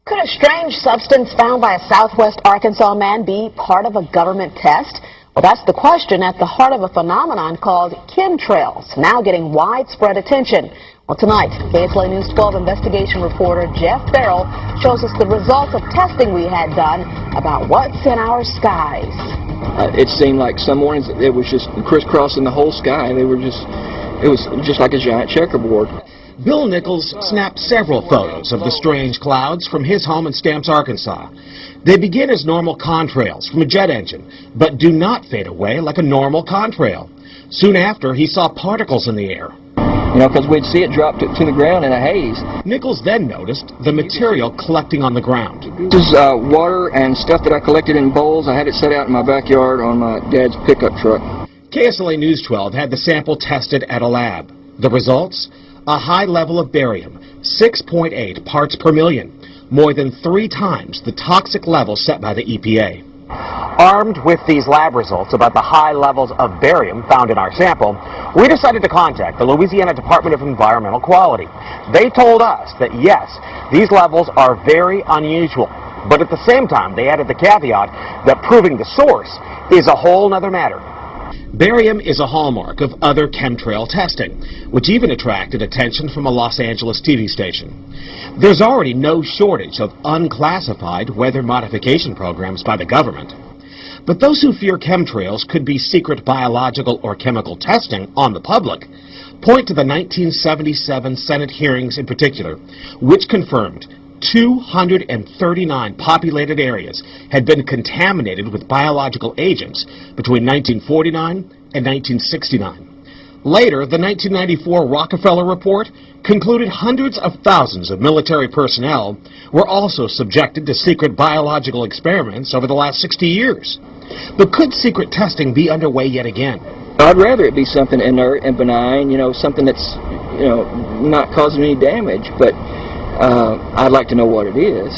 Could a strange substance found by a southwest Arkansas man be part of a government test? Well, that's the question at the heart of a phenomenon called chemtrails, now getting widespread attention. Well, tonight, KSLA News 12 investigation reporter Jeff Farrell shows us the results of testing we had done about what's in our skies. It seemed like some mornings it was just crisscrossing the whole sky. It was just like a giant checkerboard. Bill Nichols snapped several photos of the strange clouds from his home in Stamps, Arkansas. They begin as normal contrails from a jet engine, but do not fade away like a normal contrail. Soon after, he saw particles in the air. You know, because we'd see it drop to the ground in a haze. Nichols then noticed the material collecting on the ground. This is water and stuff that I collected in bowls. I had it set out in my backyard on my dad's pickup truck. KSLA News 12 had the sample tested at a lab. The results? A high level of barium, 6.8 parts per million, more than 3 times the toxic level set by the EPA. Armed with these lab results about the high levels of barium found in our sample, we decided to contact the Louisiana Department of Environmental Quality. They told us that yes, these levels are very unusual, but at the same time they added the caveat that proving the source is a whole nother matter. Barium is a hallmark of other chemtrail testing, which even attracted attention from a Los Angeles TV station. There's already no shortage of unclassified weather modification programs by the government. But those who fear chemtrails could be secret biological or chemical testing on the public point to the 1977 Senate hearings in particular, which confirmed 239 populated areas had been contaminated with biological agents between 1949 and 1969. Later, the 1994 Rockefeller Report concluded hundreds of thousands of military personnel were also subjected to secret biological experiments over the last 60 years. But could secret testing be underway yet again? I'd rather it be something inert and benign, something that's, not causing any damage, but I'd like to know what it is.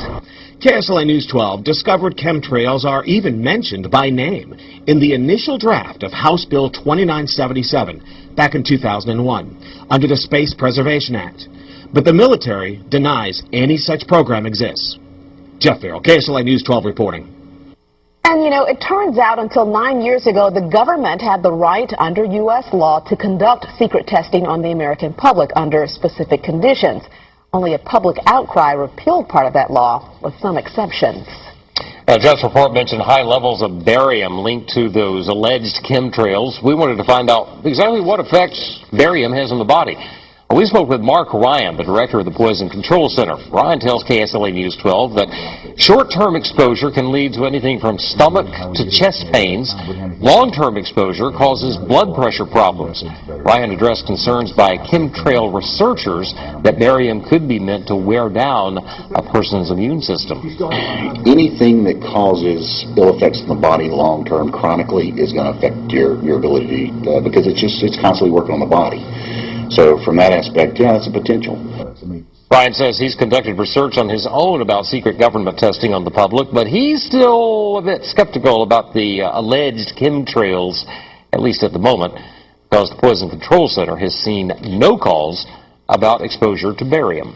KSLA News 12 discovered chemtrails are even mentioned by name in the initial draft of House Bill 2977 back in 2001 under the Space Preservation Act. But the military denies any such program exists. Jeff Farrell, KSLA News 12 reporting. And, it turns out until 9 years ago, the government had the right under U.S. law to conduct secret testing on the American public under specific conditions. Only a public outcry repealed part of that law, with some exceptions. Jeff's report mentioned high levels of barium linked to those alleged chemtrails. We wanted to find out exactly what effects barium has on the body. We spoke with Mark Ryan, the director of the Poison Control Center. Ryan tells KSLA News 12 that short-term exposure can lead to anything from stomach to chest pains. Long-term exposure causes blood pressure problems. Ryan addressed concerns by chemtrail researchers that barium could be meant to wear down a person's immune system. Anything that causes ill effects in the body long-term, chronically, is going to affect your ability because it's constantly working on the body. So from that aspect, yeah, that's a potential. Ryan says he's conducted research on his own about secret government testing on the public, but he's still a bit skeptical about the alleged chemtrails, at least at the moment, because the Poison Control Center has seen no calls about exposure to barium.